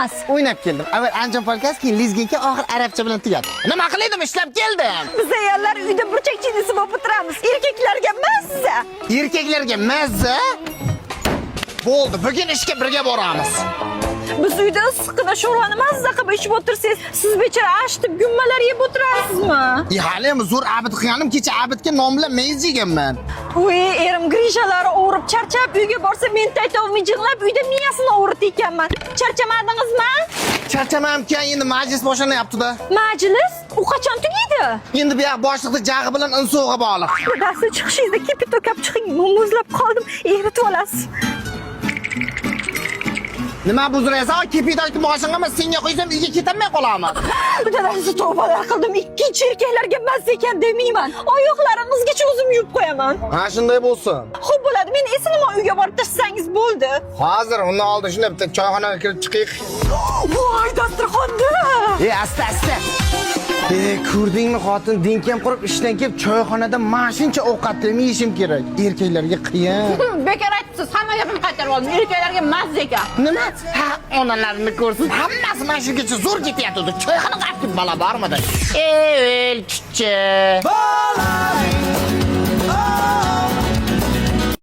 emas. O'ynab keldim. Avval anjom podcast, keyin lezginka, oxir arabcha bilan tugadi. Nima qildim, ishlab keldim. Biz ayollar uyda burchak chinisi bo'lib o'tiramiz. Erkaklarga mazza. Erkaklarga mazza. Bo'ldi, bugun ishga birga boramiz. Biz uyda issiqqina sho'rvani mazza qilib ichib o'tirsangiz, siz bechora achitib gummalar yeb o'tirasizmi? Hali ham zo'r abid qilganim, kecha abidga nomla mayiz yeganman. Uy, erim grishalari o'rib charchab uyga borsa, men taytovni jig'lab uyda miyasini o'ritatyapman. Charchamadingizmi? Charchamamkan, endi majlis boshlanyapti-da. Majlis? U qachon tugaydi? Endi bu yoq boshliqni jag'i bilan insog'i bog'liq. Dadasi chiqishingizda kipito kap chiqing, muzlab qoldim. Eritib olasiz. Nima buzraysan? Kepidakni boshingga emas, senga qo'ysam uyga ketolmay qolaman. Dadasi tavbalar qildim. Ikkinchi erkaklarga mazza ekan demayman. Oyoqlaringizgacha o'zim yuvib qo'yaman. Ha, shunday bo'lsin. Xo'p bo'ladi. Men eslama uyga borib tashsangiz bo'ldi. Hozir undan oldin shunday bitta choyxonaga kirib chiqaylik. Voy, dasturxonda. Asta. Ko'rdingmi, xotin dinkem qurib ishdan kelib choyxonada mashincha ovqatlarni yeyishim kerak. Erkaklarga qiyin. Bekor aytibsiz, hamma gapimni qaytarib oldim. Erkaklarga mazza ekan. Nima? Ha, onalarini ko'rsin. Hammasi mana shungacha zo'r ketyapti. Choyxona qilib bala bormidi? Ey, chuchcha.